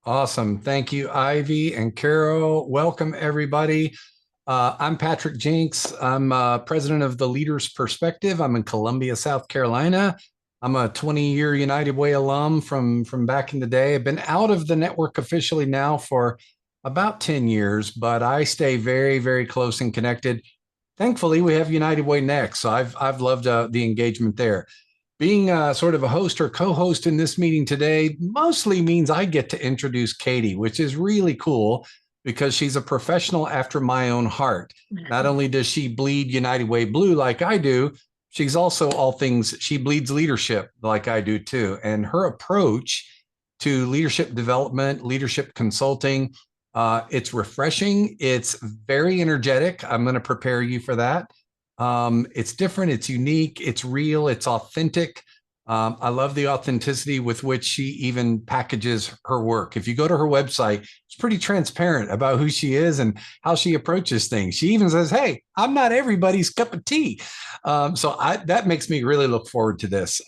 Awesome. Thank you, Ivy and Carol. Welcome, everybody. I'm Patrick Jinks. I'm president of the Leaders Perspective. I'm in Columbia, South Carolina. I'm a 20-year United Way alum from back in the day. I've been out of the network officially now for about 10 years, but I stay very, very close and connected. Thankfully, we have United Way next, so I've loved the engagement there. Being sort of a host or co-host in this meeting today mostly means I get to introduce Katie, which is really cool because she's a professional after my own heart. Not only does she bleed United Way blue like I do, she's also all things, she bleeds leadership like I do too. And her approach to leadership development, leadership consulting, it's refreshing. It's very energetic. I'm going to prepare you for that. It's different, it's unique, it's real, it's authentic. I love the authenticity with which she even packages her work. If you go to her website, it's pretty transparent about who she is and how she approaches things. She even says, hey, I'm not everybody's cup of tea. That makes me really look forward to this.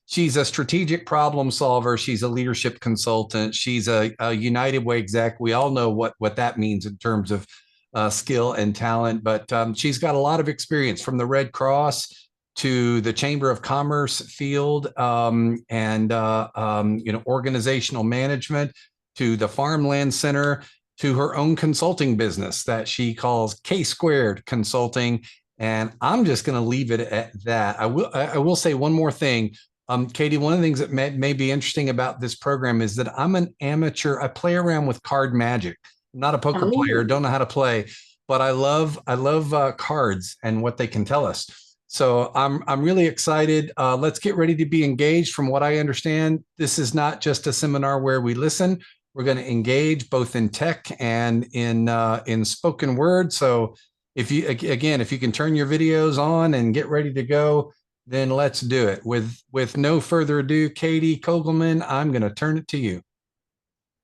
She's a strategic problem solver. She's a leadership consultant. She's a United Way exec. We all know what that means in terms of skill and talent, but she's got a lot of experience from the Red Cross to the Chamber of Commerce field, and organizational management, to the Farmland Center, to her own consulting business that she calls KSquared Consulting. And I'm just going to leave it at that. I will say one more thing. Katie, one of the things that may be interesting about this program is that I'm an amateur. I play around with card magic. I'm not a poker player, don't know how to play, but I love cards and what they can tell us. So I'm really excited. Let's get ready to be engaged. From what I understand, this is not just a seminar where we listen. We're going to engage both in tech and in spoken word. So if you can turn your videos on and get ready to go, then let's do it. With no further ado, Katie Koglman, I'm going to turn it to you.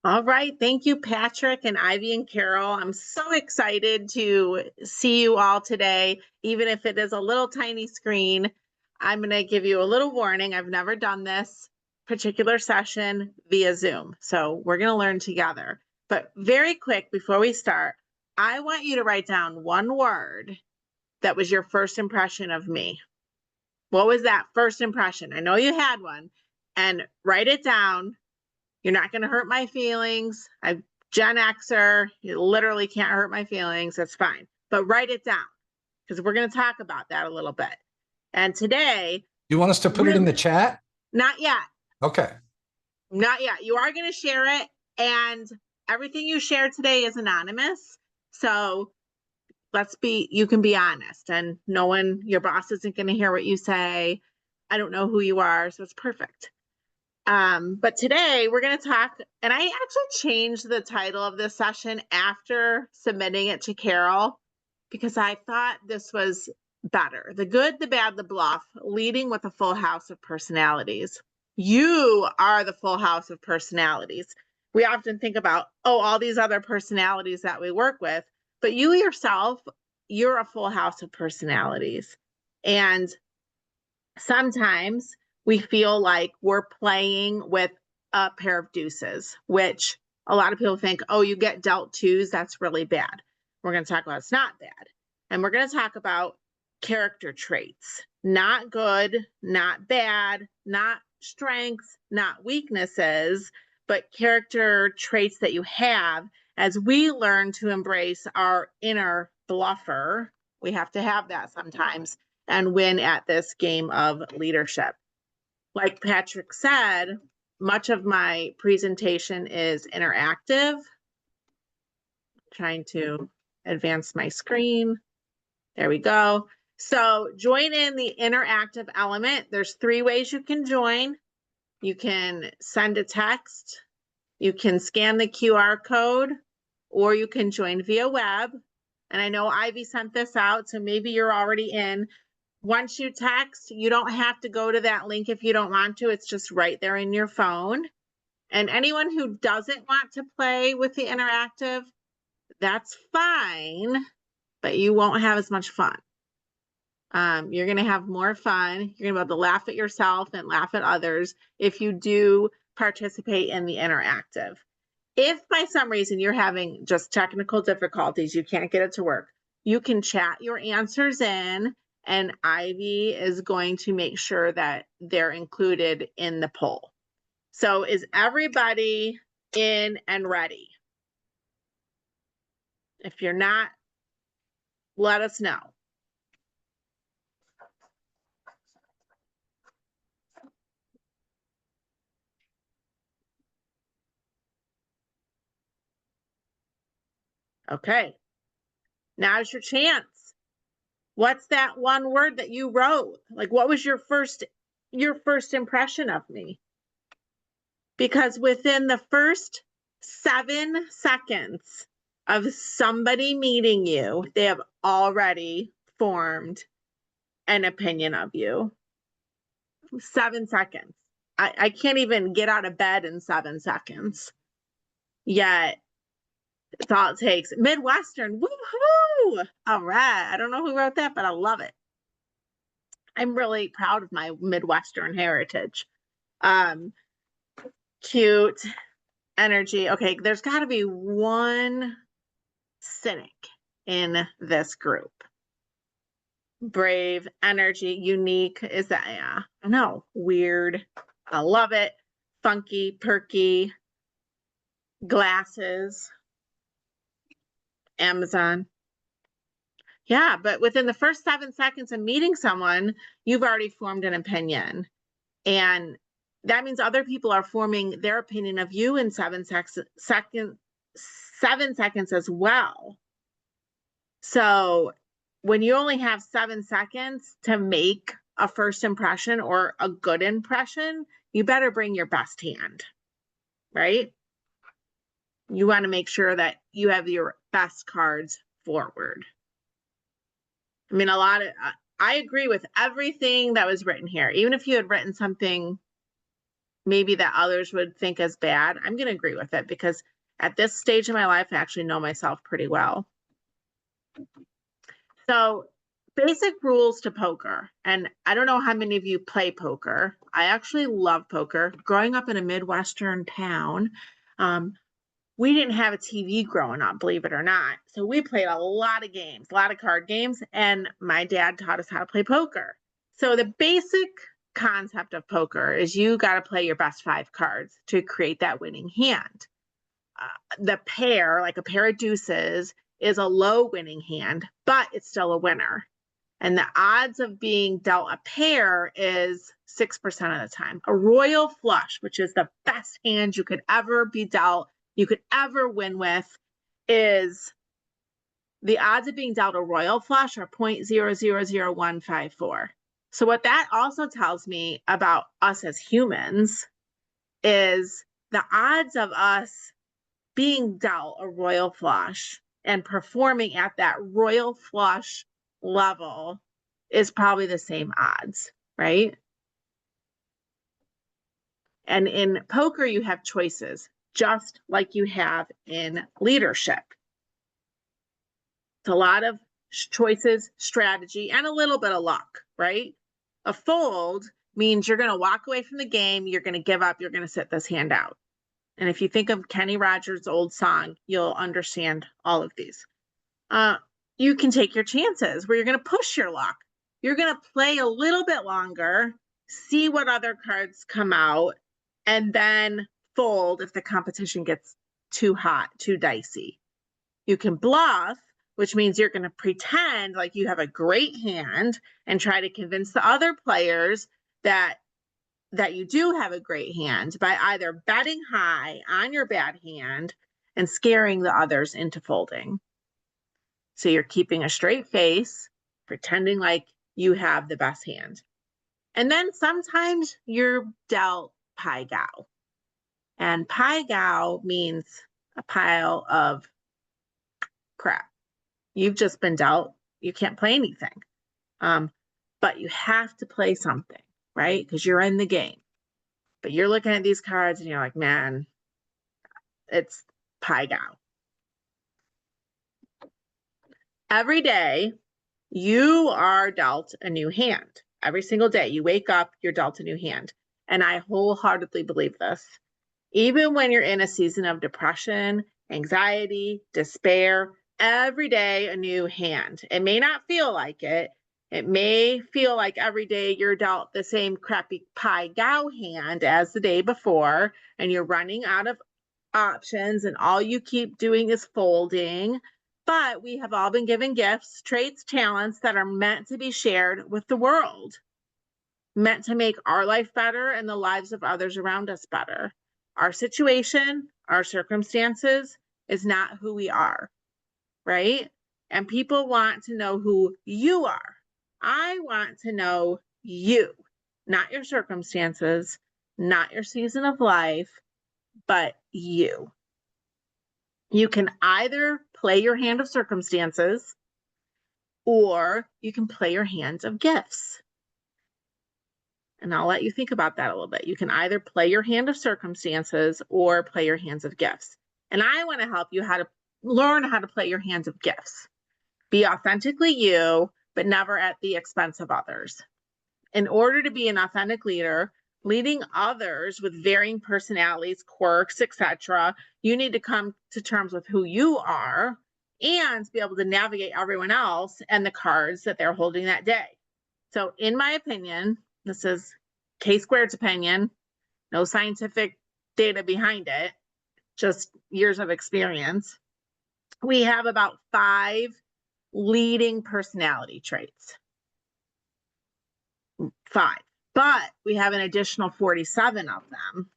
All right. Thank you, Patrick and Ivy and Carol. I'm so excited to see you all today, even if it is a little tiny screen. I'm going to give you a little warning. I've never done this particular session via Zoom, so we're going to learn together. But very quick, before we start, I want you to write down one word that was your first impression of me. What was that first impression? I know you had one, and write it down. You're not going to hurt my feelings. I'm Gen Xer. You literally can't hurt my feelings. That's fine. But write it down because we're going to talk about that a little bit. And today, you want us to put it in the chat? Not yet. Okay. Not yet. You are going to share it. And everything you share today is anonymous. So you can be honest, and no one, your boss isn't going to hear what you say. I don't know who you are. So it's perfect. But today we're going to talk, and I actually changed the title of this session after submitting it to Carol because I thought this was better. The good, the bad, the bluff, leading with a full house of personalities. You are the full house of personalities. We often think about, all these other personalities that we work with, but you yourself, you're a full house of personalities. And sometimes we feel like we're playing with a pair of deuces, which a lot of people think, you get dealt twos, that's really bad. We're going to talk about it's not bad. And we're going to talk about character traits, not good, not bad, not strengths, not weaknesses, but character traits that you have as we learn to embrace our inner bluffer. We have to have that sometimes and win at this game of leadership. Like Patrick said, much of my presentation is interactive. Trying to advance my screen. There we go. So join in the interactive element. There's 3 ways you can join. You can send a text, you can scan the QR code, or you can join via web. And I know Ivy sent this out, so maybe you're already in. Once you text, you don't have to go to that link if you don't want to. It's just right there in your phone. And anyone who doesn't want to play with the interactive, that's fine, but you won't have as much fun. You're going to have more fun. You're going to be able to laugh at yourself and laugh at others if you do participate in the interactive. If by some reason you're having just technical difficulties, you can't get it to work, you can chat your answers in, and Ivy is going to make sure that they're included in the poll. So is everybody in and ready? If you're not, let us know. Okay, now's your chance. What's that one word that you wrote? Like, what was your first impression of me? Because within the first 7 seconds of somebody meeting you, they have already formed an opinion of you. 7 seconds. I can't even get out of bed in 7 seconds. Yet, it's all it takes. Midwestern, woohoo! All right. I don't know who wrote that, but I love it. I'm really proud of my Midwestern heritage. Cute energy. Okay, there's got to be one cynic in this group. Brave, energy, unique. Is that, yeah, I know, weird. I love it. Funky, perky, glasses, Amazon. Yeah, but within the first 7 seconds of meeting someone, you've already formed an opinion. And that means other people are forming their opinion of you in 7 seconds as well. So when you only have 7 seconds to make a first impression or a good impression, you better bring your best hand, right? You want to make sure that you have your best cards forward. I mean, I agree with everything that was written here. Even if you had written something maybe that others would think as bad, I'm going to agree with it because at this stage of my life, I actually know myself pretty well. So basic rules to poker. And I don't know how many of you play poker. I actually love poker. Growing up in a Midwestern town, we didn't have a TV growing up, believe it or not. So we played a lot of games, a lot of card games, and my dad taught us how to play poker. So the basic concept of poker is you got to play your best 5 cards to create that winning hand. The pair, like a pair of deuces, is a low winning hand, but it's still a winner. And the odds of being dealt a pair is 6% of the time. A royal flush, which is the best hand you could ever be dealt, you could ever win with, is the odds of being dealt a royal flush are 0.000154. So what that also tells me about us as humans is the odds of us being dealt a royal flush and performing at that royal flush level is probably the same odds, right? And in poker, you have choices, just like you have in leadership. It's a lot of choices, strategy, and a little bit of luck, right? A fold means you're going to walk away from the game, you're going to give up, you're going to sit this hand out. And if you think of Kenny Rogers' old song, you'll understand all of these. You can take your chances where you're going to push your luck. You're going to play a little bit longer, see what other cards come out, and then fold if the competition gets too hot, too dicey. You can bluff, which means you're going to pretend like you have a great hand and try to convince the other players that you do have a great hand by either betting high on your bad hand and scaring the others into folding. So you're keeping a straight face, pretending like you have the best hand. And then sometimes you're dealt pai gow. And pai gow means a pile of crap. You've just been dealt. You can't play anything. But you have to play something, right? Because you're in the game. But you're looking at these cards and you're like, man, it's pai gow. Every day, you are dealt a new hand. Every single day you wake up, you're dealt a new hand. And I wholeheartedly believe this. Even when you're in a season of depression, anxiety, despair, every day a new hand. It may not feel like it. It may feel like every day you're dealt the same crappy pie gow hand as the day before, and you're running out of options, and all you keep doing is folding. But we have all been given gifts, traits, talents that are meant to be shared with the world, meant to make our life better and the lives of others around us better. Our situation, our circumstances is not who we are, right? And people want to know who you are. I want to know you, not your circumstances, not your season of life, but you. You can either play your hand of circumstances or you can play your hand of gifts. And I'll let you think about that a little bit. You can either play your hand of circumstances or play your hands of gifts. And I want to help you how to learn how to play your hands of gifts. Be authentically you, but never at the expense of others. In order to be an authentic leader, leading others with varying personalities, quirks, etc., you need to come to terms with who you are and be able to navigate everyone else and the cards that they're holding that day. So in my opinion, this is KSquared's opinion, no scientific data behind it, just years of experience. We have about 5 leading personality traits. 5, but we have an additional 47 of them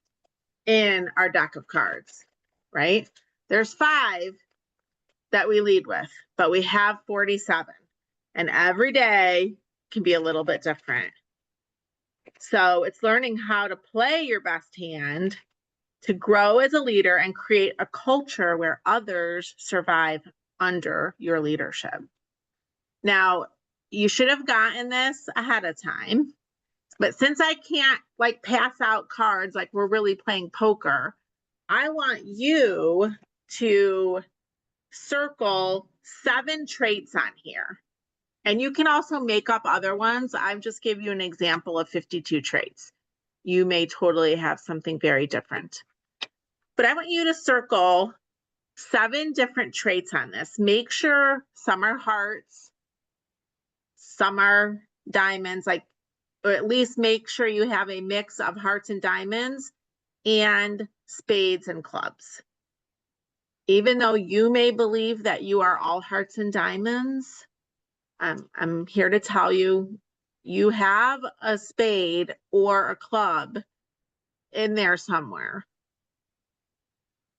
in our deck of cards, right? There's 5 that we lead with, but we have 47, and every day can be a little bit different. So it's learning how to play your best hand to grow as a leader and create a culture where others survive under your leadership. Now, you should have gotten this ahead of time, but since I can't like pass out cards like we're really playing poker, I want you to circle 7 traits on here. And you can also make up other ones. I've just give you an example of 52 traits. You may totally have something very different. But I want you to circle 7 different traits on this. Make sure some are hearts, some are diamonds, like, or at least make sure you have a mix of hearts and diamonds and spades and clubs. Even though you may believe that you are all hearts and diamonds, I'm here to tell you, you have a spade or a club in there somewhere.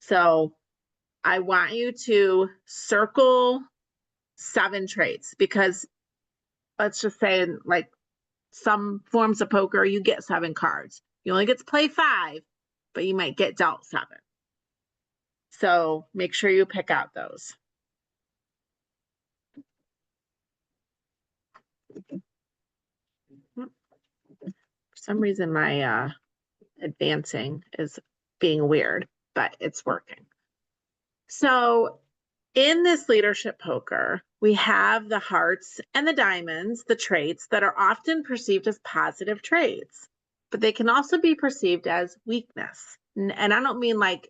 So I want you to circle 7 traits, because let's just say in like some forms of poker, you get 7 cards. You only get to play 5, but you might get dealt 7. So make sure you pick out those. For some reason, my advancing is being weird, but it's working. So in this leadership poker, we have the hearts and the diamonds, the traits that are often perceived as positive traits, but they can also be perceived as weakness. And I don't mean like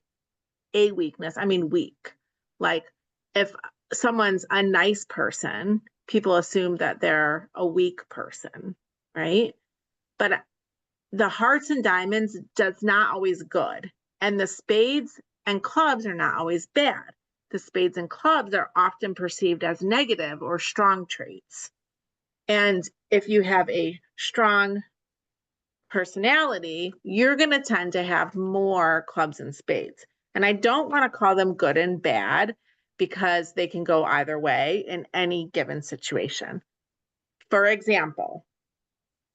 a weakness, I mean weak. Like if someone's a nice person, people assume that they're a weak person, right? But the hearts and diamonds does not always good. And the spades and clubs are not always bad. The spades and clubs are often perceived as negative or strong traits. And if you have a strong personality, you're going to tend to have more clubs and spades. And I don't want to call them good and bad, because they can go either way in any given situation. For example,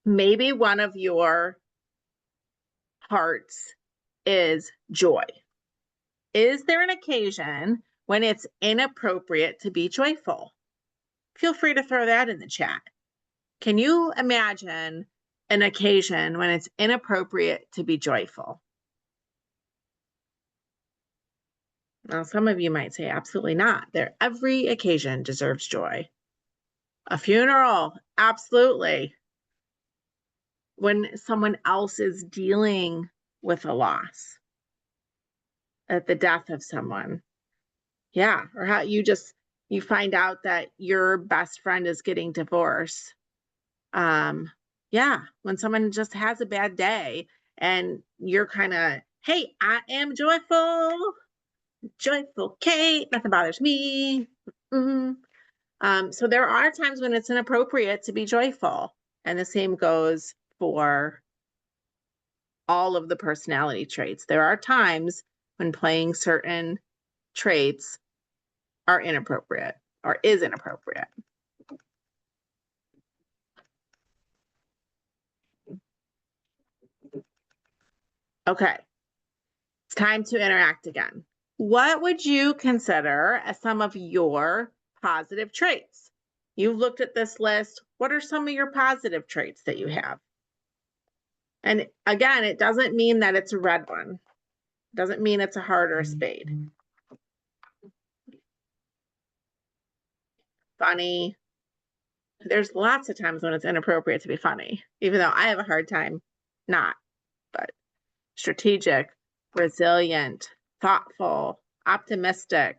maybe one of your hearts is joy. Is there an occasion when it's inappropriate to be joyful? Feel free to throw that in the chat. Can you imagine an occasion when it's inappropriate to be joyful? Now, some of you might say, absolutely not. Every occasion deserves joy. A funeral, absolutely. When someone else is dealing with a loss, at the death of someone. Yeah. Or how you find out that your best friend is getting divorced. Yeah. When someone just has a bad day and you're kind of, hey, I am joyful, joyful Kate, nothing bothers me. So there are times when it's inappropriate to be joyful. And the same goes for all of the personality traits. There are times when playing certain traits are inappropriate or is inappropriate. Okay, it's time to interact again. What would you consider as some of your positive traits? You've looked at this list. What are some of your positive traits that you have? And again, it doesn't mean that it's a red one. It doesn't mean it's a heart or a spade. Funny. There's lots of times when it's inappropriate to be funny, even though I have a hard time not. But strategic, resilient, thoughtful, optimistic,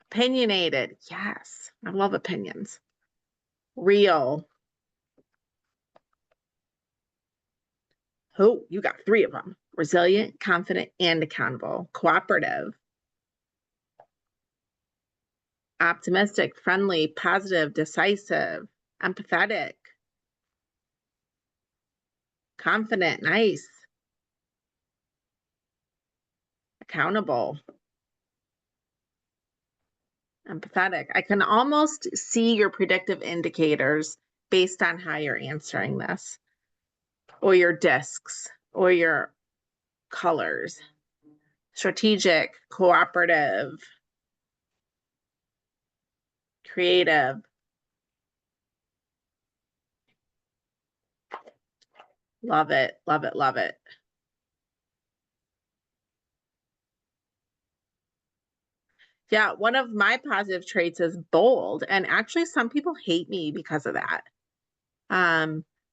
opinionated. Yes, I love opinions. Real. Oh, you got 3 of them. Resilient, confident, and accountable. Cooperative. Optimistic, friendly, positive, decisive, empathetic. Confident, nice. Accountable. Empathetic. I can almost see your predictive indicators based on how you're answering this, or your discs, or your colors. Strategic, cooperative, creative. Love it, love it, love it. Yeah, one of my positive traits is bold, and actually some people hate me because of that.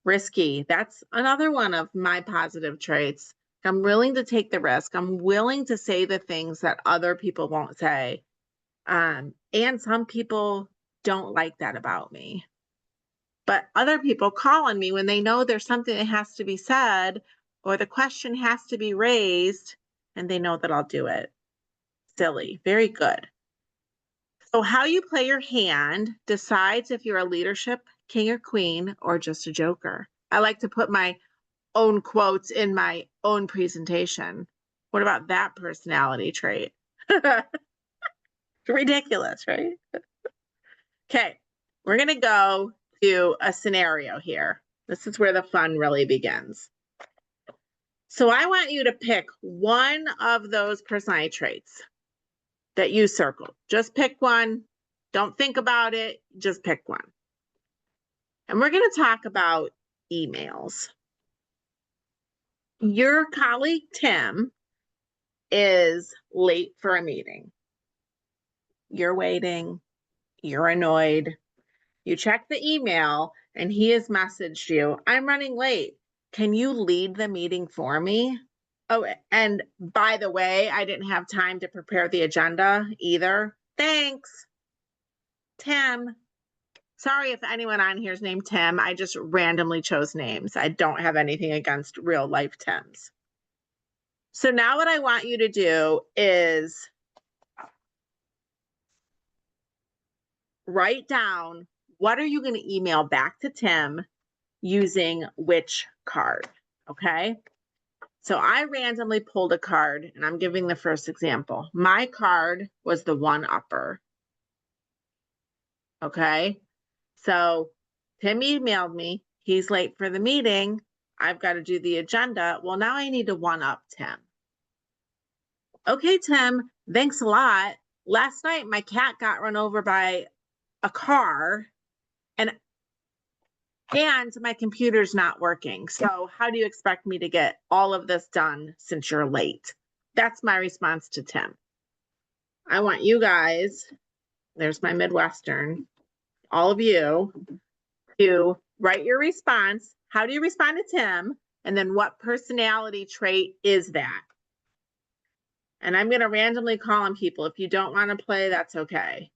Risky, that's another one of my positive traits. I'm willing to take the risk. I'm willing to say the things that other people won't say. And some people don't like that about me. But other people call on me when they know there's something that has to be said or the question has to be raised, and they know that I'll do it. Silly, very good. So how you play your hand decides if you're a leadership king or queen or just a joker. I like to put my own quotes in my own presentation. What about that personality trait? Ridiculous, right? Okay, we're going to go to a scenario here. This is where the fun really begins. So I want you to pick one of those personality traits that you circled. Just pick one. Don't think about it. Just pick one. And we're going to talk about emails. Your colleague, Tim, is late for a meeting. You're waiting. You're annoyed. You check the email and he has messaged you, I'm running late. Can you lead the meeting for me? Oh, and by the way, I didn't have time to prepare the agenda either. Thanks, Tim. Sorry if anyone on here is named Tim. I just randomly chose names. I don't have anything against real life Tims. So now what I want you to do is write down what are you going to email back to Tim using which card, okay? So I randomly pulled a card and I'm giving the first example. My card was the 1-upper, okay? So Tim emailed me, he's late for the meeting. I've got to do the agenda. Well, now I need to 1-up Tim. Okay, Tim, thanks a lot. Last night, my cat got run over by a car and my computer's not working. So how do you expect me to get all of this done since you're late? That's my response to Tim. I want you guys, there's my Midwestern, all of you, to write your response. How do you respond to Tim? And then what personality trait is that? And I'm going to randomly call on people. If you don't want to play, that's okay.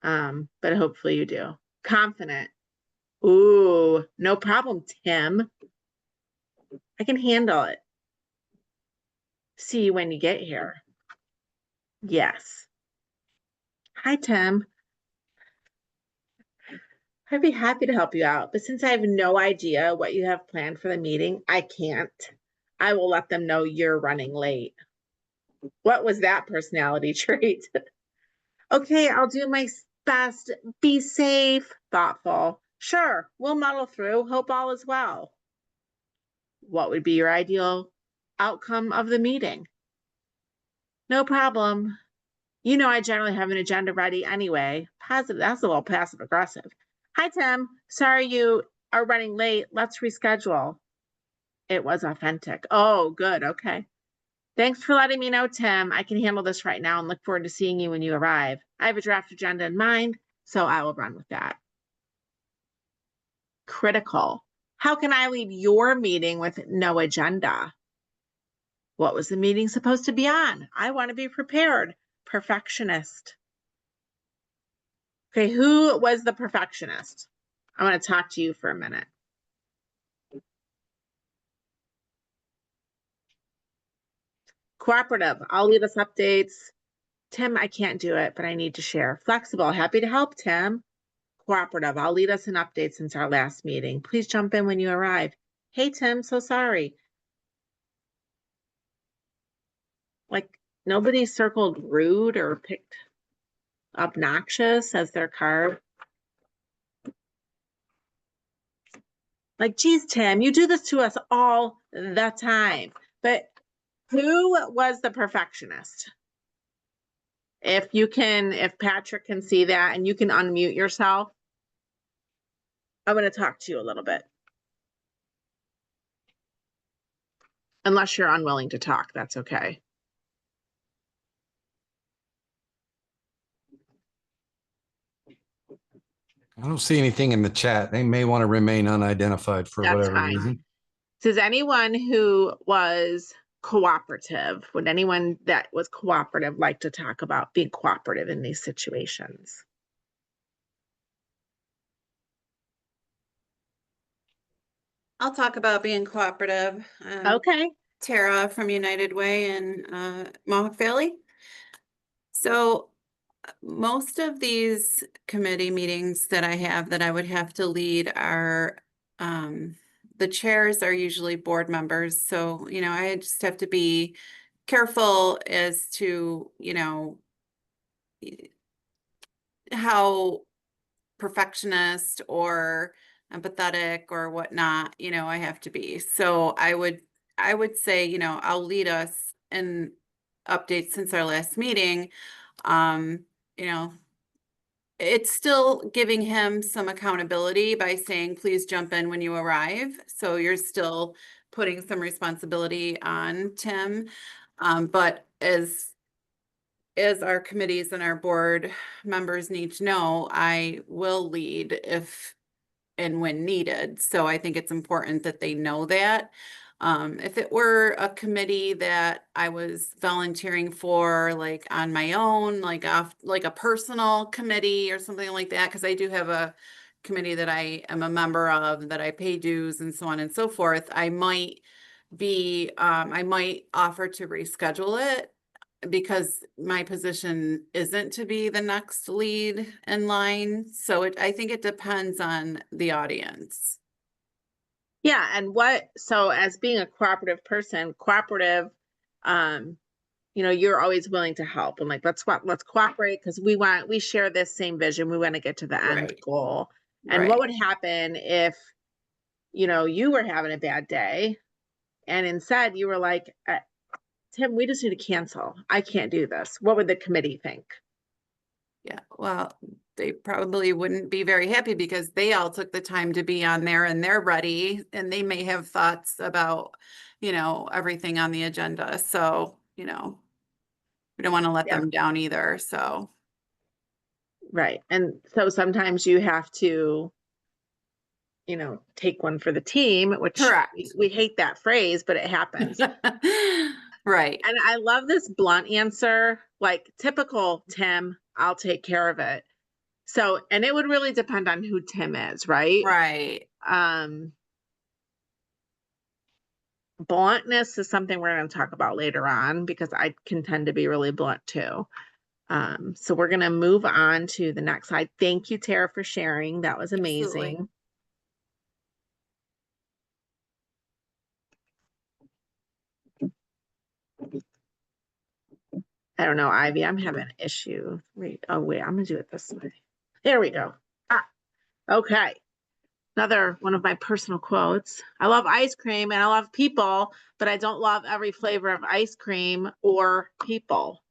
But hopefully you do. Confident. Ooh, no problem, Tim. I can handle it. See you when you get here. Yes. Hi, Tim. I'd be happy to help you out, but since I have no idea what you have planned for the meeting, I can't. I will let them know you're running late. What was that personality trait? Okay, I'll do my best. Be safe, thoughtful. Sure, we'll muddle through. Hope all is well. What would be your ideal outcome of the meeting? No problem. You know, I generally have an agenda ready anyway. Positive. That's a little passive aggressive. Hi, Tim. Sorry you are running late. Let's reschedule. It was authentic. Oh, good. Okay. Thanks for letting me know, Tim. I can handle this right now and look forward to seeing you when you arrive. I have a draft agenda in mind, so I will run with that. Critical. How can I leave your meeting with no agenda? What was the meeting supposed to be on? I want to be prepared. Perfectionist. Okay, who was the perfectionist? I want to talk to you for a minute. Cooperative. I'll leave us updates. Tim, I can't do it, but I need to share. Flexible. Happy to help, Tim. Cooperative. I'll lead us an update since our last meeting. Please jump in when you arrive. Hey, Tim, so sorry. Like, nobody circled rude or picked obnoxious as their card. Like, geez, Tim, you do this to us all the time. But who was the perfectionist? If Patrick can see that and you can unmute yourself, I'm going to talk to you a little bit. Unless you're unwilling to talk, that's okay. I don't see anything in the chat. They may want to remain unidentified for That's whatever fine. reason. Does anyone who was cooperative, would anyone that was cooperative like to talk about being cooperative in these situations? I'll talk about being cooperative. Okay. Tara from United Way in Mohawk Valley. So most of these committee meetings that I have that I would have to lead are the chairs are usually board members. So, you know, I just have to be careful as to, you know, how perfectionist or empathetic or whatnot, you know, I have to be. So I would say, you know, I'll lead us in updates since our last meeting. You know, it's still giving him some accountability by saying, please jump in when you arrive. So you're still putting some responsibility on Tim. But as our committees and our board members need to know, I will lead if and when needed. So I think it's important that they know that. If it were a committee that I was volunteering for, like on my own, like a personal committee or something like that, because I do have a committee that I am a member of, that I pay dues and so on and so forth, I might offer to reschedule it because my position isn't to be the next lead in line. So I think it depends on the audience. Yeah, and so as being a cooperative person, you know, you're always willing to help and like, let's cooperate because we share this same vision. We want to get to the end Right. goal. And what would happen if, you know, you were having a bad day and instead you were like, Tim, we just need to cancel. I can't do this. What would the committee think? Yeah, well, they probably wouldn't be very happy because they all took the time to be on there and they're ready and they may have thoughts about, you know, everything on the agenda. So, you know, we don't want to let them down either. So. Right. And so sometimes you have to, you know, take one for the team, which Correct. we hate that phrase, but it happens. Right. And I love this blunt answer, like typical Tim, I'll take care of it. So, and it would really depend on who Tim is, right? Right. Bluntness is something we're going to talk about later on because I can tend to be really blunt too. So we're going to move on to the next slide. Thank you, Tara, for sharing. That was Absolutely. amazing. I don't know, Ivy, I'm having an issue. Wait, oh wait, I'm gonna do it this way. There we go. Okay. Another one of my personal quotes. I love ice cream and I love people, but I don't love every flavor of ice cream or people.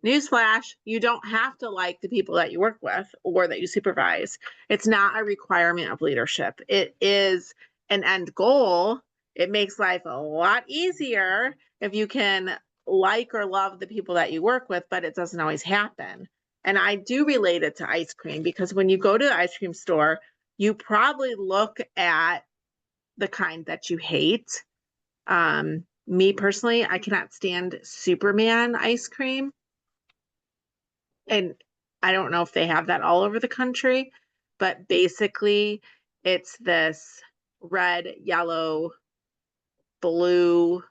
Newsflash, you don't have to like the people that you work with or that you supervise. It's not a requirement of leadership. It is an end goal. It makes life a lot easier if you can like or love the people that you work with, but it doesn't always happen. And I do relate it to ice cream because when you go to the ice cream store, you probably look at the kind that you hate. Me personally, I cannot stand Superman ice cream. And I don't know if they have that all over the country, but basically it's this red, yellow, blue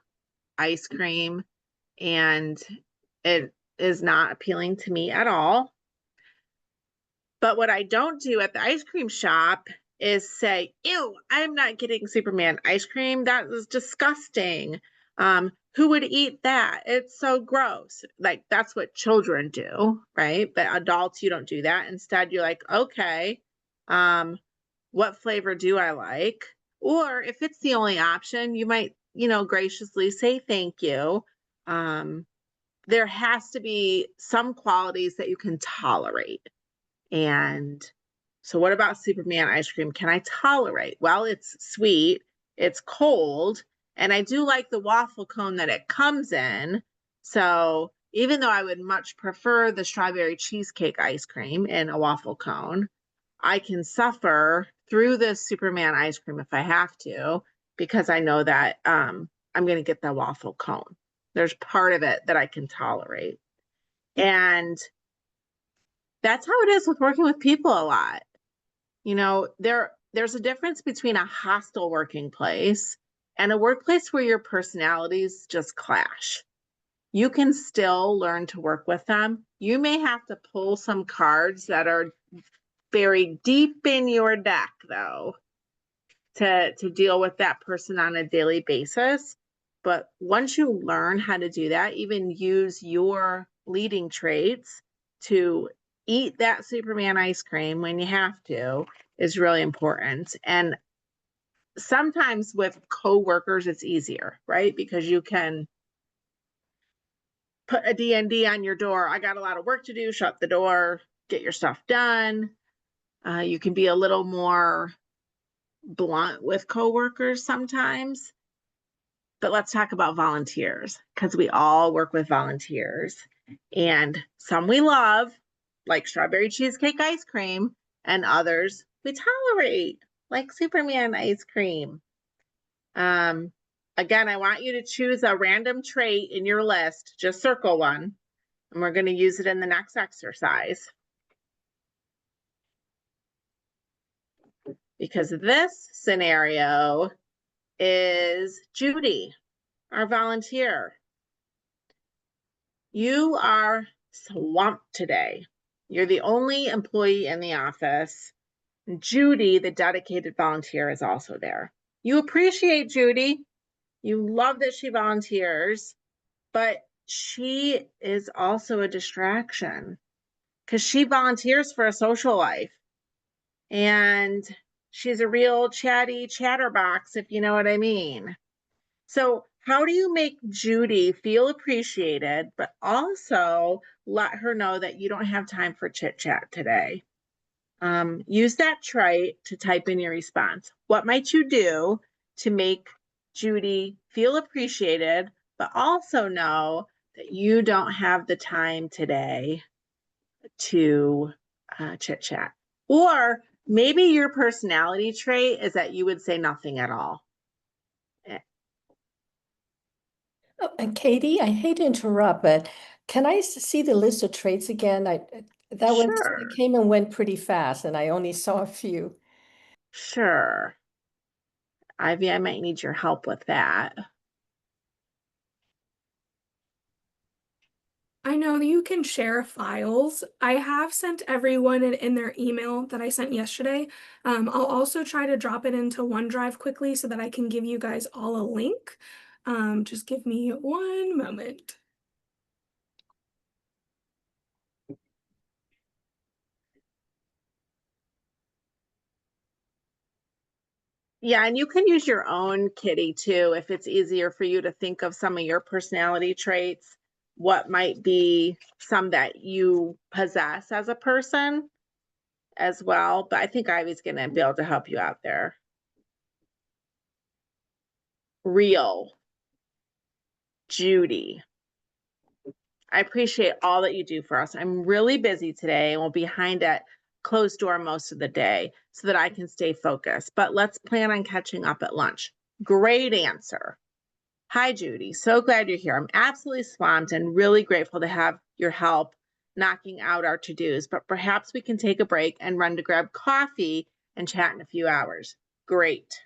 ice cream, and it is not appealing to me at all. But what I don't do at the ice cream shop is say, ew, I'm not getting Superman ice cream. That is disgusting. Who would eat that? It's so gross. Like that's what children do, right? But adults, you don't do that. Instead, you're like, okay, what flavor do I like? Or if it's the only option, you might, graciously say thank you. There has to be some qualities that you can tolerate. And so what about Superman ice cream? Can I tolerate? Well, it's sweet, it's cold, and I do like the waffle cone that it comes in. So even though I would much prefer the strawberry cheesecake ice cream in a waffle cone, I can suffer through this Superman ice cream if I have to, because I know that I'm going to get the waffle cone. There's part of it that I can tolerate. And that's how it is with working with people a lot. There's a difference between a hostile working place and a workplace where your personalities just clash. You can still learn to work with them. You may have to pull some cards that are buried deep in your deck, though, to deal with that person on a daily basis. But once you learn how to do that, even use your leading traits to eat that Superman ice cream when you have to, is really important. And sometimes with coworkers, it's easier, right? Because you can put a D&D on your door. I got a lot of work to do. Shut the door, get your stuff done. You can be a little more blunt with coworkers sometimes. But let's talk about volunteers, because we all work with volunteers, and some we love, like strawberry cheesecake ice cream, and others we tolerate, like Superman ice cream. Again, I want you to choose a random trait in your list, just circle one, and we're going to use it in the next exercise. Because this scenario is Judy, our volunteer. You are swamped today. You're the only employee in the office. Judy, the dedicated volunteer, is also there. You appreciate Judy. You love that she volunteers, but she is also a distraction because she volunteers for a social life. And she's a real chatty chatterbox, if you know what I mean. So how do you make Judy feel appreciated, but also let her know that you don't have time for chit chat today? Use that trait to type in your response. What might you do to make Judy feel appreciated, but also know that you don't have the time today to chit chat? Or maybe your personality trait is that you would say nothing at all. Oh, and Katie, I hate to interrupt, but can I see the list of traits again? Sure, That came and went pretty fast, and I only saw a few. sure. Ivy, I might need your help with that. I know you can share files. I have sent everyone in their email that I sent yesterday. I'll also try to drop it into OneDrive quickly so that I can give you guys all a link. Just give me one moment. Yeah, and you can use your own kitty too if it's easier for you to think of some of your personality traits, what might be some that you possess as a person as well. But I think Ivy's going to be able to help you out there. Real, Judy. I appreciate all that you do for us. I'm really busy today and will be behind at closed door most of the day so that I can stay focused. But let's plan on catching up at lunch. Great answer. Hi, Judy. So glad you're here. I'm absolutely swamped and really grateful to have your help knocking out our to-dos, but perhaps we can take a break and run to grab coffee and chat in a few hours. Great.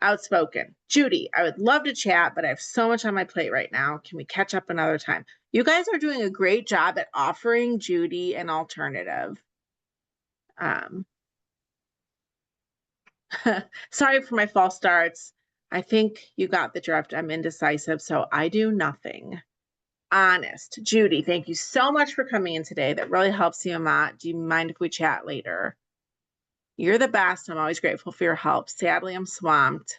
Outspoken. Judy, I would love to chat, but I have so much on my plate right now. Can we catch up another time? You guys are doing a great job at offering Judy an alternative. Sorry for my false starts. I think you got the drift. I'm indecisive, so I do nothing. Honest. Judy, thank you so much for coming in today. That really helps you a lot. Do you mind if we chat later? You're the best. I'm always grateful for your help. Sadly, I'm swamped.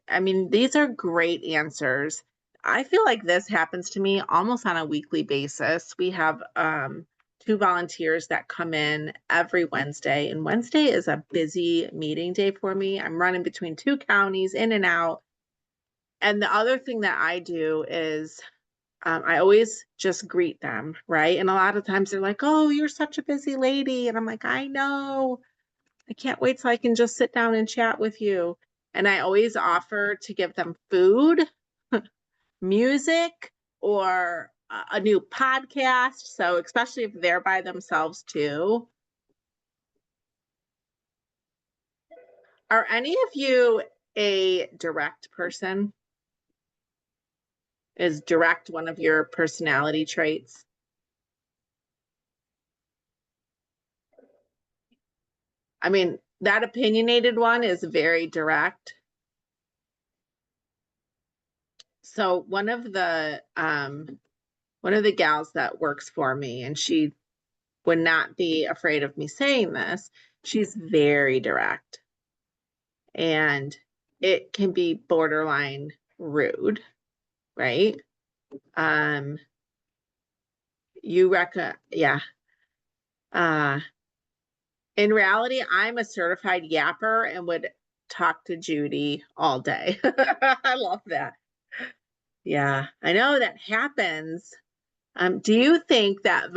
I mean, these are great answers. I feel like this happens to me almost on a weekly basis. We have two volunteers that come in every Wednesday, and Wednesday is a busy meeting day for me. I'm running between two counties, in and out. And the other thing that I do is I always just greet them, right? And a lot of times they're like, "Oh, you're such a busy lady." And I'm like, "I know. I can't wait till I can just sit down and chat with you." And I always offer to give them food, music, or a new podcast. So, especially if they're by themselves too. Are any of you a direct person? Is direct one of your personality traits? I mean, that opinionated one is very direct. So one of the gals that works for me, and she would not be afraid of me saying this, she's very direct. And it can be borderline rude, right? Yeah. In reality, I'm a certified yapper and would talk to Judy all day. I love that. Yeah, I know that happens. Do you think that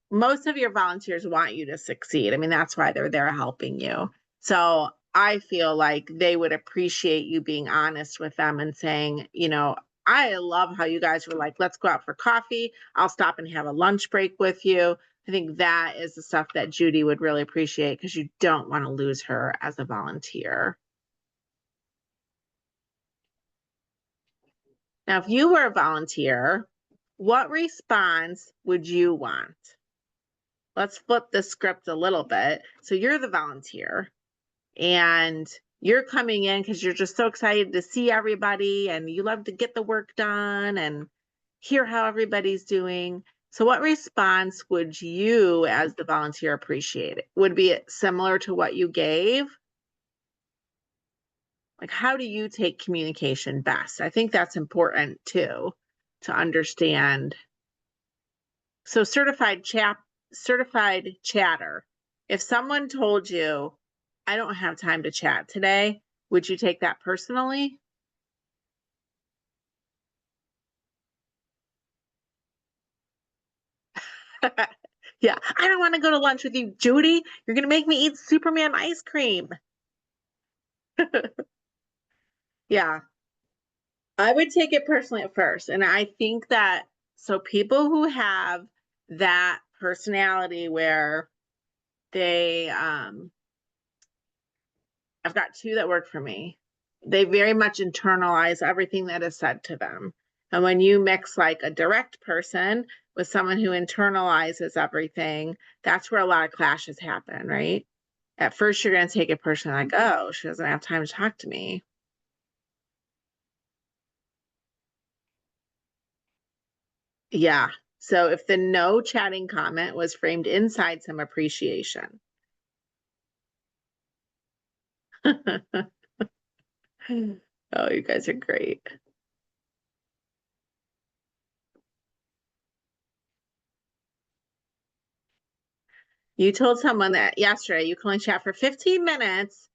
most of your volunteers want you to succeed? I mean, that's why they're there helping you. So I feel like they would appreciate you being honest with them and saying, I love how you guys were like, let's go out for coffee. I'll stop and have a lunch break with you. I think that is the stuff that Judy would really appreciate because you don't want to lose her as a volunteer. Now, if you were a volunteer, what response would you want? Let's flip the script a little bit. So you're the volunteer and you're coming in because you're just so excited to see everybody and you love to get the work done and hear how everybody's doing. So what response would you as the volunteer appreciate? Would be similar to what you gave? Like, how do you take communication best? I think that's important too, to understand. So certified chatter. If someone told you, I don't have time to chat today, would you take that personally? Yeah, I don't want to go to lunch with you, Judy. You're going to make me eat Superman ice cream. Yeah. I would take it personally at first. And I think that, so people who have that personality where they, I've got two that work for me. They very much internalize everything that is said to them. And when you mix like a direct person with someone who internalizes everything, that's where a lot of clashes happen, right? At first, you're going to take it personally, like, oh, she doesn't have time to talk to me. Yeah. So if the no chatting comment was framed inside some appreciation. Oh, you guys are great. You told someone that yesterday you can only chat for 15 minutes,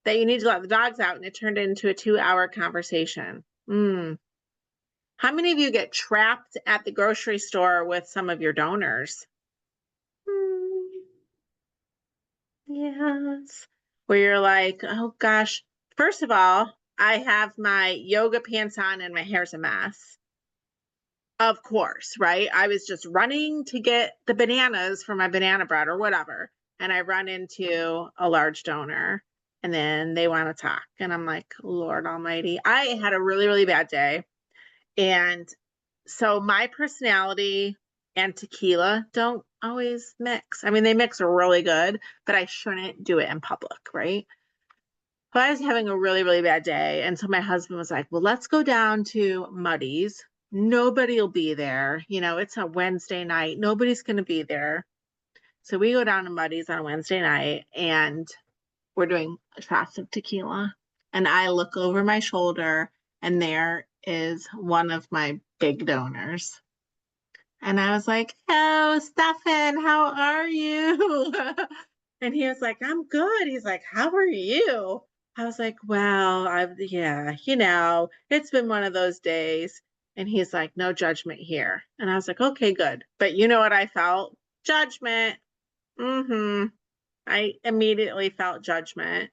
that you need to let the dogs out, and it turned into a 2-hour conversation. How many of you get trapped at the grocery store with some of your donors? Yes. Where you're like, oh gosh, first of all, I have my yoga pants on and my hair's a mess. Of course, right? I was just running to get the bananas for my banana bread or whatever. And I run into a large donor and then they want to talk. And I'm like, Lord Almighty, I had a really, really bad day. And so my personality and tequila don't always mix. I mean, they mix really good, but I shouldn't do it in public, right? So I was having a really, really bad day. And so my husband was like, well, let's go down to Muddy's. Nobody will be there. You know, it's a Wednesday night. Nobody's going to be there. So we go down to Muddy's on a Wednesday night and we're doing shots of tequila. And I look over my shoulder and there is one of my big donors. And I was like, oh, Stefan, how are you? And he was like, I'm good. He's like, how are you? I was like, well, yeah, you know, it's been one of those days. And he's like, no judgment here. And I was like, okay, good. But you know what I felt? Judgment. I immediately felt judgment.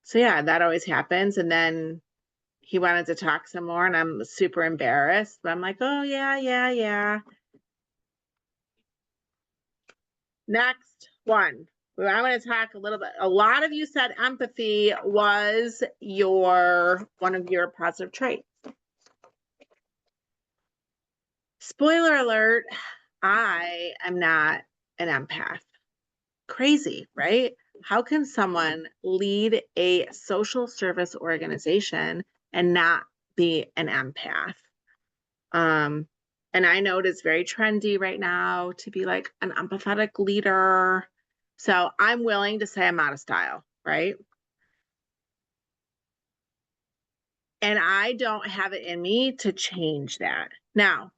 So yeah, that always happens. And then he wanted to talk some more and I'm super embarrassed, but I'm like, oh yeah. Next one. I want to talk a little bit. A lot of you said empathy was one of your positive traits. Spoiler alert, I am not an empath. Crazy, right? How can someone lead a social service organization and not be an empath? And I know it is very trendy right now to be like an empathetic leader. So I'm willing to say I'm out of style, right? And I don't have it in me to change that. Now,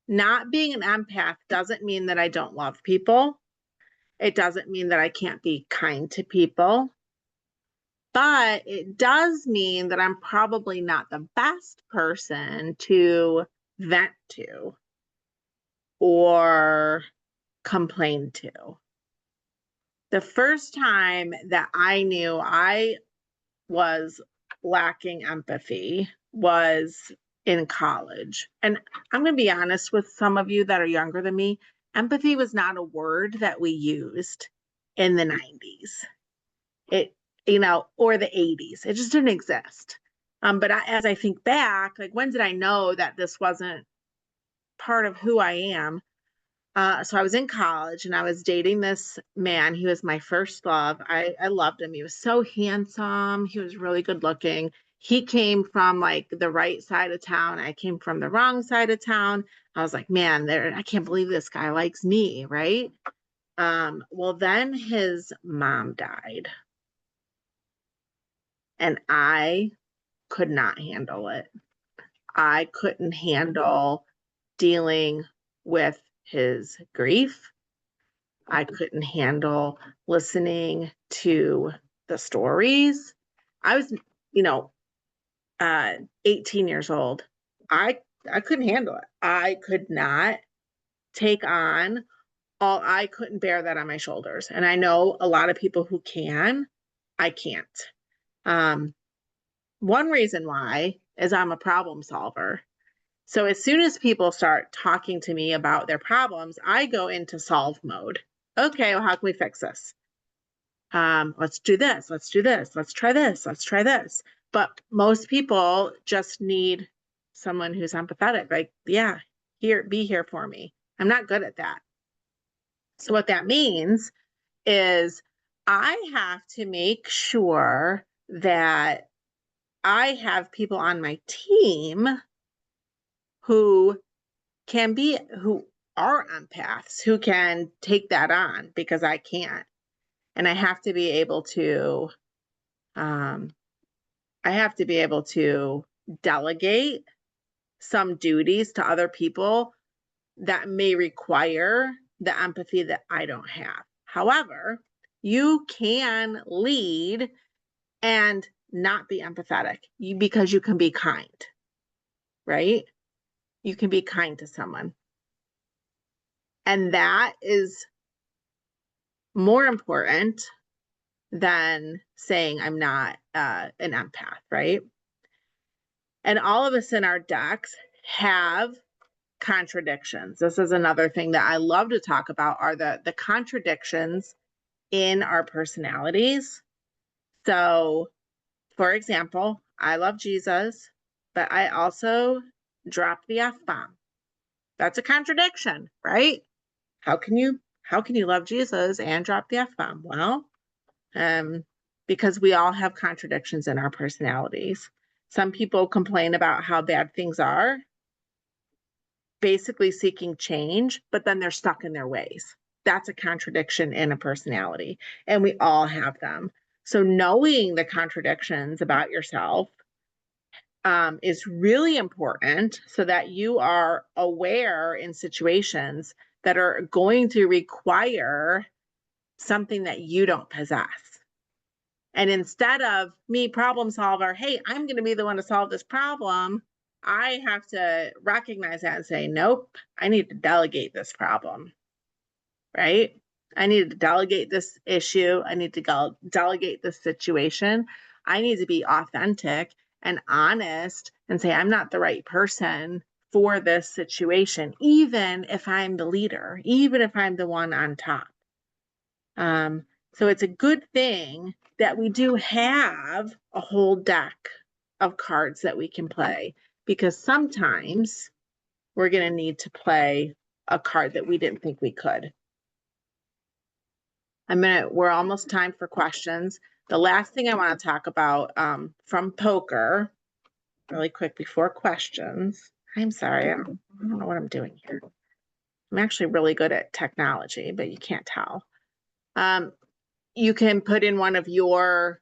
not being an empath doesn't mean that I don't love people. It doesn't mean that I can't be kind to people. But it does mean that I'm probably not the best person to vent to or complain to. The first time that I knew I was lacking empathy was in college. And I'm going to be honest with some of you that are younger than me, empathy was not a word that we used in the 90s. Or the 80s. It just didn't exist. But as I think back, like when did I know that this wasn't part of who I am? So I was in college and I was dating this man. He was my first love. I loved him. He was so handsome. He was really good looking. He came from like the right side of town. I came from the wrong side of town. I was like, man, I can't believe this guy likes me, right? Well, then his mom died. And I could not handle it. I couldn't handle dealing with his grief. I couldn't handle listening to the stories. I was, 18 years old. I couldn't handle it. I could not take on I couldn't bear that on my shoulders. And I know a lot of people who can. I can't. One reason why is I'm a problem solver. So as soon as people start talking to me about their problems, I go into solve mode. Okay, well, how can we fix this? Let's do this. Let's do this. Let's try this. Let's try this. But most people just need someone who's empathetic. Like, yeah, be here for me. I'm not good at that. So what that means is I have to make sure that I have people on my team who are empaths, who can take that on, because I can't. And I have to be able to delegate some duties to other people that may require the empathy that I don't have. However, you can lead and not be empathetic because you can be kind, right? You can be kind to someone. And that is more important than saying I'm not an empath, right? And all of us in our decks have contradictions. This is another thing that I love to talk about, are the contradictions in our personalities. So, for example, I love Jesus, but I also drop the F-bomb. That's a contradiction, right? How can you love Jesus and drop the F-bomb? Well, because we all have contradictions in our personalities. Some people complain about how bad things are, basically seeking change, but then they're stuck in their ways. That's a contradiction in a personality, and we all have them. So knowing the contradictions about yourself is really important, so that you are aware in situations that are going to require something that you don't possess. And instead of me, problem solver, hey, I'm going to be the one to solve this problem, I have to recognize that and say, nope, I need to delegate this problem, right? I need to delegate this issue. I need to delegate this situation. I need to be authentic and honest and say, I'm not the right person for this situation, even if I'm the leader, even if I'm the one on top. So it's a good thing that we do have a whole deck of cards that we can play, because sometimes we're going to need to play a card that we didn't think we could. We're almost time for questions. The last thing I want to talk about from poker, really quick before questions. I'm sorry, I don't know what I'm doing here. I'm actually really good at technology, but you can't tell. You can put in one of your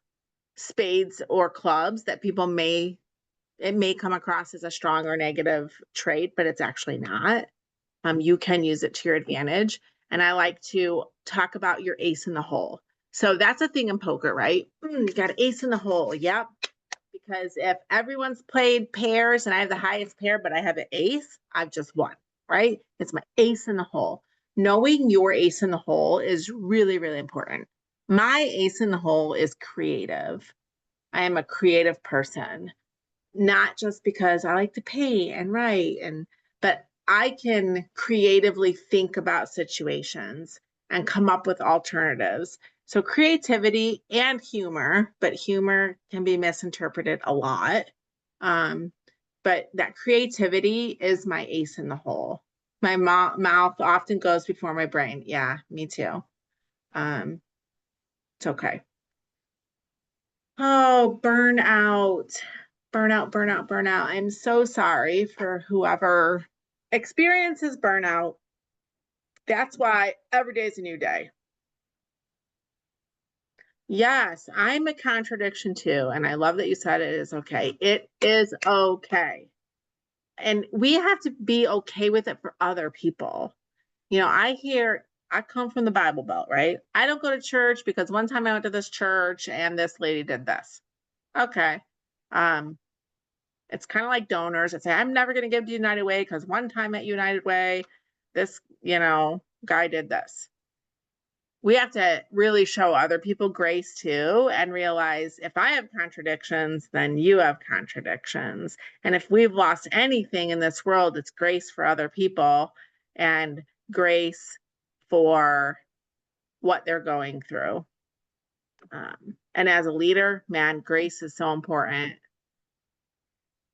spades or clubs that it may come across as a strong or negative trait, but it's actually not. You can use it to your advantage. And I like to talk about your ace in the hole. So that's a thing in poker, right? You got ace in the hole. Yep. Because if everyone's played pairs and I have the highest pair, but I have an ace, I've just won, right? It's my ace in the hole. Knowing your ace in the hole is really, really important. My ace in the hole is creative. I am a creative person, not just because I like to paint and write, but I can creatively think about situations and come up with alternatives. So creativity and humor, but humor can be misinterpreted a lot. But that creativity is my ace in the hole. My mouth often goes before my brain. Yeah, me too. It's okay. Oh, burnout. I'm so sorry for whoever experiences burnout. That's why every day is a new day. Yes, I'm a contradiction too. And I love that you said it is okay. It is okay. And we have to be okay with it for other people. You know, I come from the Bible Belt, right? I don't go to church because one time I went to this church and this lady did this. Okay. It's kind of like donors that say, I'm never going to give to United Way because one time at United Way, this, guy did this. we have to really show other people grace too, and realize if I have contradictions, then you have contradictions. And if we've lost anything in this world, it's grace for other people and grace for what they're going through. And as a leader, man, grace is so important.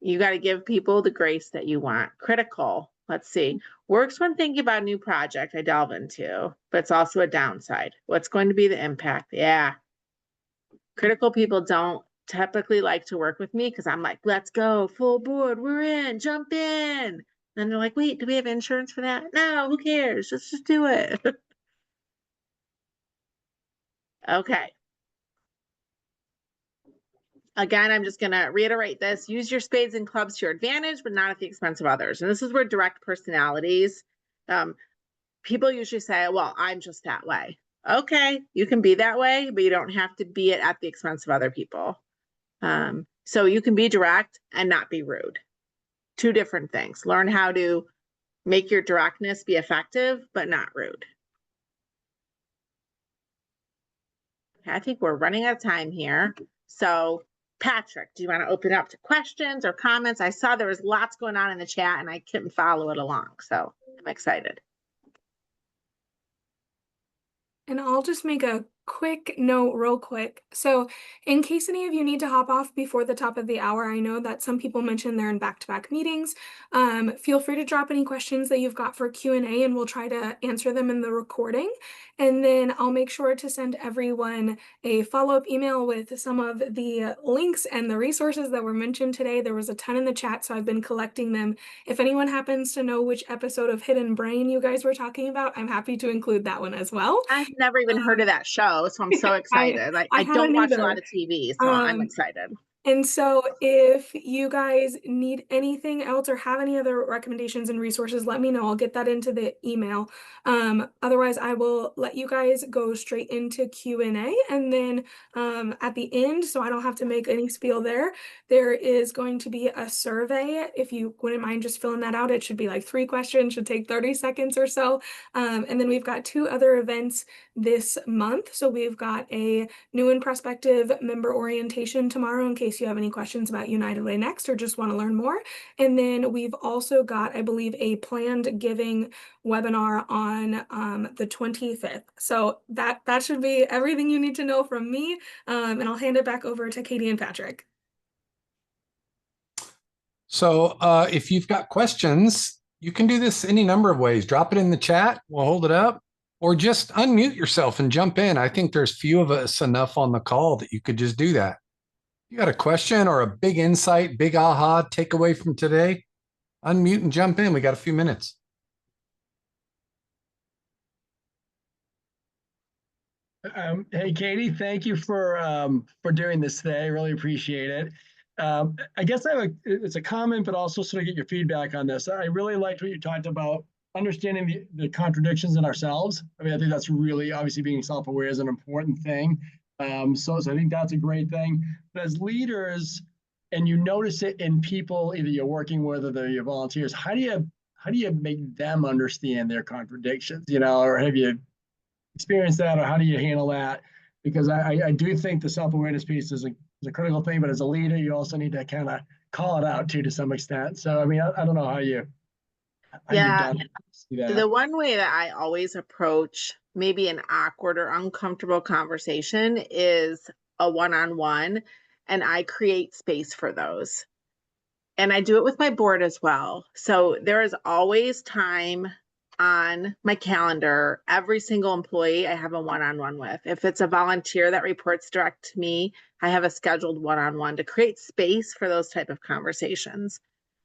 You got to give people the grace that you want. Critical. Let's see. Works when thinking about a new project I delve into, but it's also a downside. What's going to be the impact? Yeah. Critical people don't typically like to work with me because I'm like, let's go, full board, we're in, jump in. And they're like, wait, do we have insurance for that? No, who cares? Just do it. Okay. Again, I'm just going to reiterate this. Use your spades and clubs to your advantage, but not at the expense of others. And this is where direct personalities, people usually say, well, I'm just that way. Okay, you can be that way, but you don't have to be it at the expense of other people. So you can be direct and not be rude. Two different things. Learn how to make your directness be effective, but not rude. Okay, I think we're running out of time here. So Patrick, do you want to open up to questions or comments? I saw there was lots going on in the chat and I couldn't follow it along. So I'm excited. And I'll just make a quick note real quick. So in case any of you need to hop off before the top of the hour, I know that some people mentioned they're in back-to-back meetings. Feel free to drop any questions that you've got for Q&A and we'll try to answer them in the recording. And then I'll make sure to send everyone a follow-up email with some of the links and the resources that were mentioned today. There was a ton in the chat, so I've been collecting them. If anyone happens to know which episode of Hidden Brain you guys were talking about, I'm happy to include that one as well. I've never even heard of that show, so I'm so excited. I don't watch a lot of TV, so I'm excited. And so if you guys need anything else or have any other recommendations and resources, let me know. I'll get that into the email. Otherwise, I will let you guys go straight into Q&A. And then at the end, so I don't have to make any spiel there is going to be a survey. If you wouldn't mind just filling that out, it should be like 3 questions, should take 30 seconds or so. And then we've got 2 other events this month. So we've got a new and prospective member orientation tomorrow in case you have any questions about United Way Next or just want to learn more. And then we've also got, I believe, a planned giving webinar on the 25th. So that should be everything you need to know from me. And I'll hand it back over to Katie and Patrick. So if you've got questions, you can do this any number of ways. Drop it in the chat. We'll hold it up. Or just unmute yourself and jump in. I think there's few of us enough on the call that you could just do that. You got a question or a big insight, big aha takeaway from today? Unmute and jump in. We got a few minutes. Hey, Katie, thank you for doing this today. I really appreciate it. I guess it's a comment, but also sort of get your feedback on this. I really liked what you talked about, understanding the contradictions in ourselves. I mean, I think that's really, obviously being self-aware is an important thing. So I think that's a great thing. But as leaders, and you notice it in people, either you're working with or they're your volunteers, how do you make them understand their contradictions, or have you experienced that, or how do you handle that? Because I do think the self-awareness piece is a critical thing, but as a leader, you also need to kind of call it out too, to some extent. So, I mean, I don't know how you the one way that I always approach maybe an awkward or uncomfortable conversation is a one-on-one, and I create space for those. And I do it with my board as well. So there is always time on my calendar. Every single employee I have a one-on-one with. If it's a volunteer that reports direct to me, I have a scheduled one-on-one to create space for those type of conversations.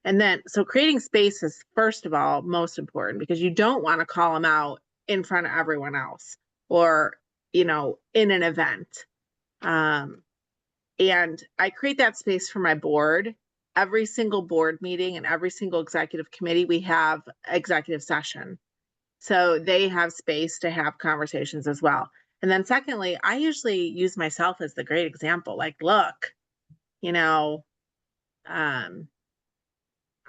And then, so creating space is, first of all, most important, because you don't want to call them out in front of everyone else or, in an event. And I create that space for my board. Every single board meeting and every single executive committee, we have executive session. So they have space to have conversations as well. And then secondly, I usually use myself as the great example. Like, look,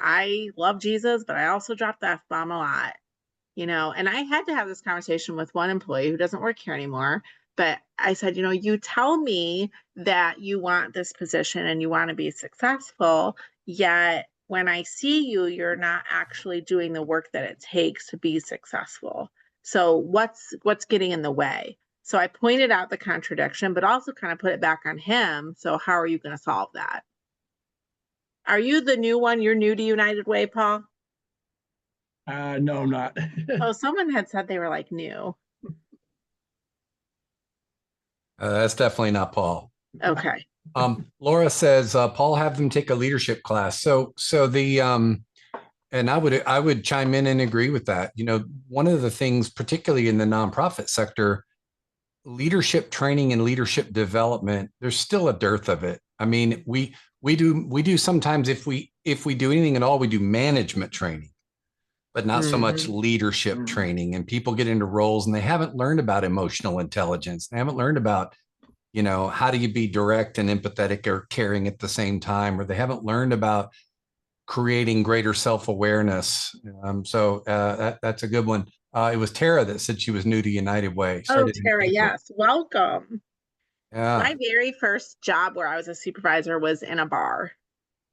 I love Jesus, but I also drop the F-bomb a lot. And I had to have this conversation with one employee who doesn't work here anymore. But I said, you tell me that you want this position and you want to be successful, yet when I see you, you're not actually doing the work that it takes to be successful. So what's getting in the way? So I pointed out the contradiction, but also kind of put it back on him. So how are you going to solve that? Are you the new one? You're new to United Way, Paul? No, I'm not. Oh, someone had said they were like new. That's definitely not Paul. Okay. Laura says, Paul, have them take a leadership class. So the, and I would chime in and agree with that. One of the things, particularly in the nonprofit sector, leadership training and leadership development, there's still a dearth of it. I mean, we do sometimes, if we do anything at all, we do management training, but not so much leadership training. And people get into roles and they haven't learned about emotional intelligence. They haven't learned about, how do you be direct and empathetic or caring at the same time, or they haven't learned about creating greater self-awareness. So that's a good one. It was Tara that said she was new to United Way. Oh, Tara, yes. Welcome. Yeah. My very first job where I was a supervisor was in a bar.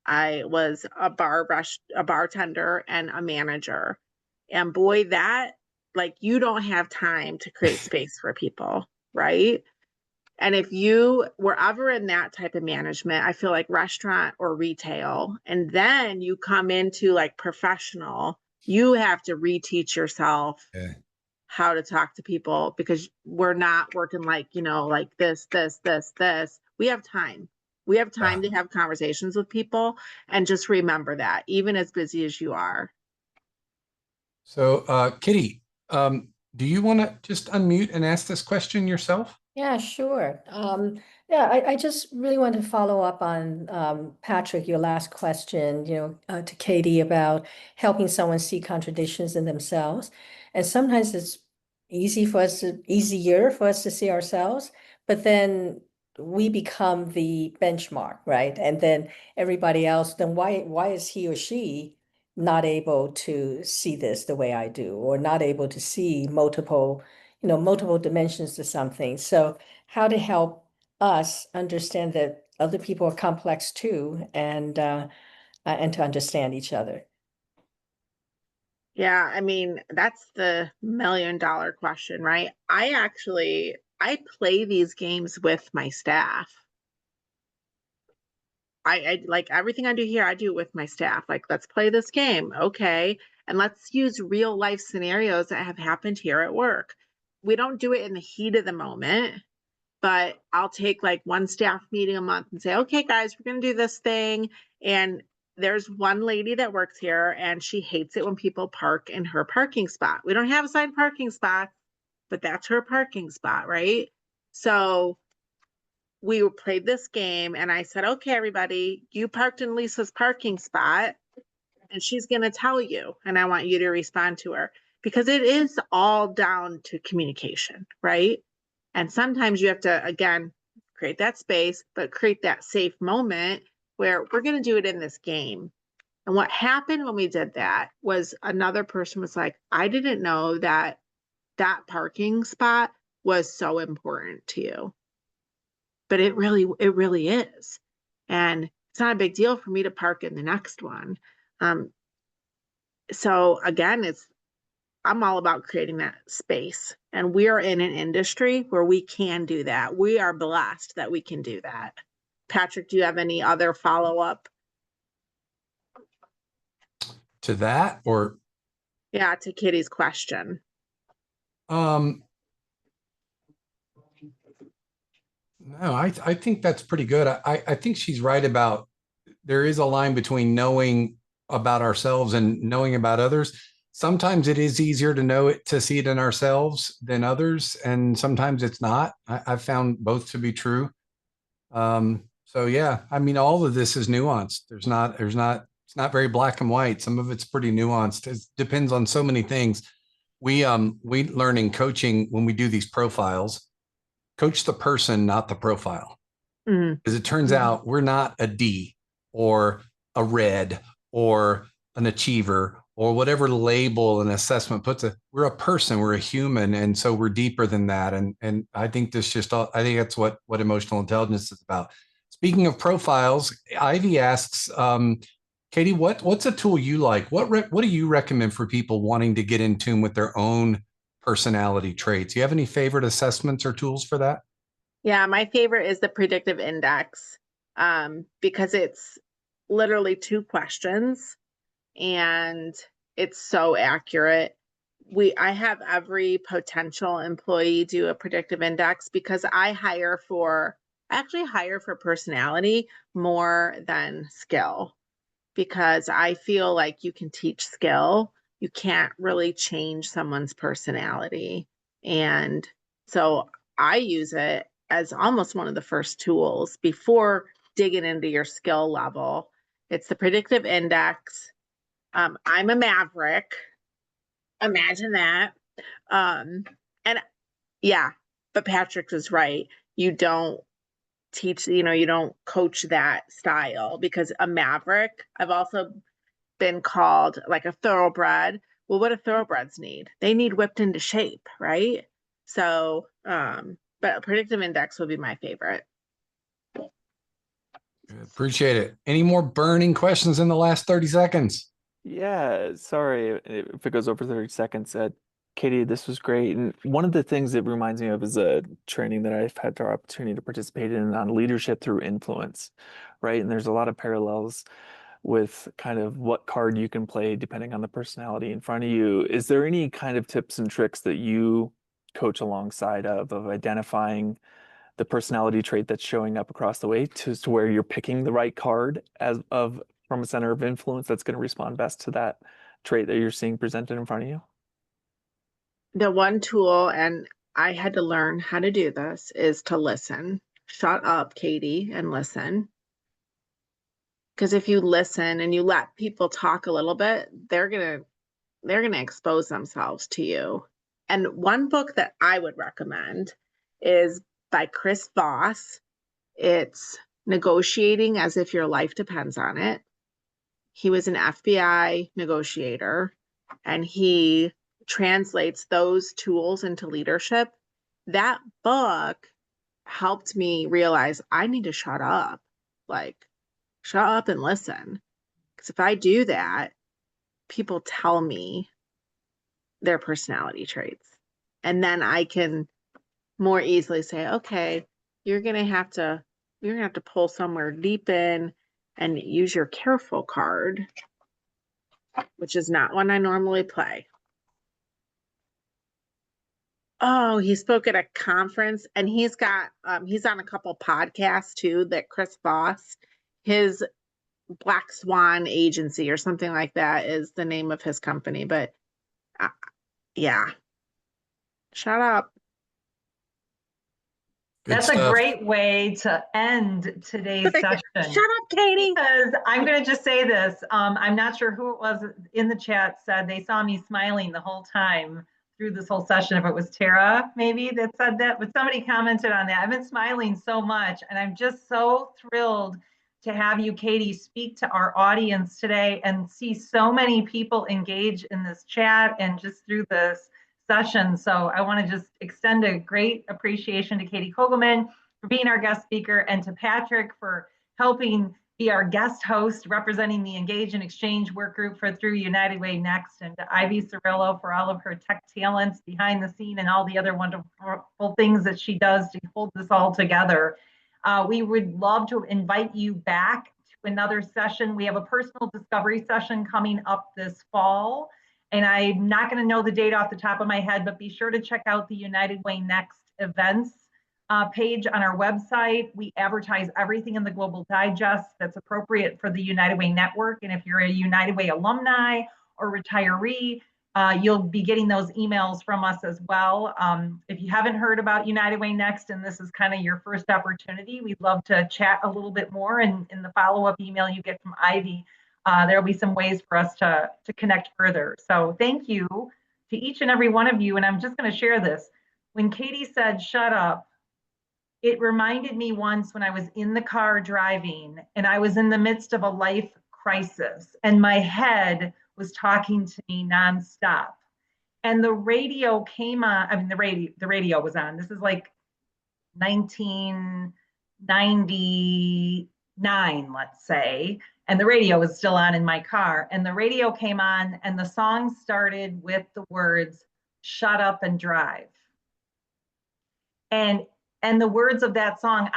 I was a bartender and a manager. And boy, you don't have time to create space for people, right? And if you were ever in that type of management, I feel like restaurant or retail, and then you come into like professional, you have to reteach yourself how to talk to people, because we're not working like this. We have time. We have time to have conversations with people, and just remember that, even as busy as you are. So, Kitty, do you want to just unmute and ask this question yourself? Yeah, sure. I just really want to follow up on Patrick, your last question, to Katie about helping someone see contradictions in themselves. And sometimes it's easier for us to see ourselves, but then we become the benchmark, right? And then everybody else, then why is he or she not able to see this the way I do, or not able to see multiple dimensions to something. So how to help us understand that other people are complex too, and to understand each other. Yeah, I mean, that's the $1,000,000 question, right? I play these games with my staff. I like everything I do here, I do it with my staff. Like, let's play this game. Okay. And let's use real life scenarios that have happened here at work. We don't do it in the heat of the moment, but I'll take like one staff meeting a month and say, okay, guys, we're going to do this thing. And there's one lady that works here and she hates it when people park in her parking spot. We don't have assigned parking spots, but that's her parking spot, right? So we played this game and I said, okay, everybody, you parked in Lisa's parking spot and she's going to tell you, and I want you to respond to her, because it is all down to communication, right? And sometimes you have to, again, create that space, but create that safe moment where we're going to do it in this game. And what happened when we did that was another person was like, I didn't know that parking spot was so important to you. But it really is. And it's not a big deal for me to park in the next one. So again, I'm all about creating that space. And we are in an industry where we can do that. We are blessed that we can do that. Patrick, do you have any other follow-up? To that, or? Yeah, to Kitty's question. No, I think that's pretty good. I think she's right about, there is a line between knowing about ourselves and knowing about others. Sometimes it is easier to see it in ourselves than others, and sometimes it's not. I've found both to be true. So yeah, I mean, all of this is nuanced. It's not very black and white. Some of it's pretty nuanced. It depends on so many things. We learn in coaching, when we do these profiles, coach the person, not the profile. Because it turns out we're not a D or a red or an achiever or whatever label an assessment puts it. We're a person, we're a human, and so we're deeper than that. And I think I think that's what emotional intelligence is about. Speaking of profiles, Ivy asks, Katie, what's a tool you like? What do you recommend for people wanting to get in tune with their own personality traits? Do you have any favorite assessments or tools for that? Yeah, my favorite is the predictive index, because it's literally 2 questions and it's so accurate. I have every potential employee do a predictive index because I actually hire for personality more than skill, because I feel like you can teach skill. You can't really change someone's personality. And so I use it as almost one of the first tools before digging into your skill level. It's the predictive index. I'm a maverick. Imagine that. And yeah, but Patrick is right. You don't teach, you don't coach that style, because a maverick, I've also been called like a thoroughbred. Well, what do thoroughbreds need? They need whipped into shape, right? So, but predictive index would be my favorite. Appreciate it. Any more burning questions in the last 30 seconds? Yeah, sorry if it goes over 30 seconds. Katie, this was great. And one of the things it reminds me of is a training that I've had the opportunity to participate in on leadership through influence, right? And there's a lot of parallels with kind of what card you can play depending on the personality in front of you. Is there any kind of tips and tricks that you coach alongside of identifying the personality trait that's showing up across the way to where you're picking the right card from a center of influence that's going to respond best to that trait that you're seeing presented in front of you? The one tool, and I had to learn how to do this, is to listen. Shut up, Katie, and listen. Because if you listen and you let people talk a little bit, they're gonna expose themselves to you. And one book that I would recommend is by Chris Voss. It's Negotiating as If Your Life Depends on It. He was an FBI negotiator, and he translates those tools into leadership. That book helped me realize I need to shut up. Like, shut up and listen. Because if I do that, people tell me their personality traits. And then I can more easily say, okay, you're gonna have to pull somewhere deep in and use your careful card, which is not one I normally play. Oh, he spoke at a conference, and he's on a couple podcasts too, that Chris Voss, his Black Swan Agency or something like that is the name of his company. But yeah, shut up. That's a great way to end today's session. Shut up, Katie. Because I'm going to just say this. I'm not sure who it was in the chat said they saw me smiling the whole time through this whole session. If it was Tara, maybe, that said that, but somebody commented on that. I've been smiling so much, and I'm just so thrilled to have you, Katie, speak to our audience today and see so many people engage in this chat and just through this session. So I want to just extend a great appreciation to Katie Koglman for being our guest speaker, and to Patrick for helping be our guest host representing the Engage and Exchange work group through United Way Next, and to Ivy Cirillo for all of her tech talents behind the scene and all the other wonderful things that she does to hold this all together. We would love to invite you back to another session. We have a personal discovery session coming up this fall, and I'm not going to know the date off the top of my head, but be sure to check out the United Way Next events page on our website. We advertise everything in the Global Digest that's appropriate for the United Way network. And if you're a United Way alumni or retiree, you'll be getting those emails from us as well. If you haven't heard about United Way Next and this is kind of your first opportunity, we'd love to chat a little bit more. And in the follow-up email you get from Ivy, there'll be some ways for us to connect further. So thank you to each and every one of you. And I'm just going to share this. When Katie said, shut up, it reminded me once when I was in the car driving and I was in the midst of a life crisis and my head was talking to me nonstop. And the radio came on, I mean, the radio was on. This is like 1999, let's say. And the radio was still on in my car. And the radio came on and the song started with the words, "Shut up and drive." And the words of that song,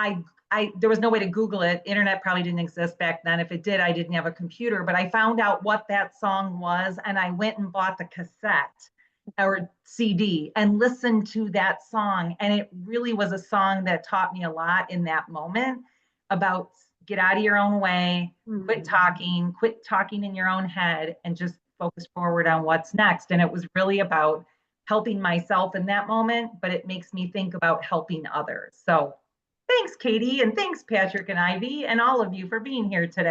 there was no way to Google it. Internet probably didn't exist back then. If it did, I didn't have a computer, but I found out what that song was and I went and bought the cassette or CD and listened to that song. And it really was a song that taught me a lot in that moment about get out of your own way, quit talking in your own head, and just focus forward on what's next. And it was really about helping myself in that moment, but it makes me think about helping others. So thanks, Katie, and thanks, Patrick and Ivy, and all of you for being here today.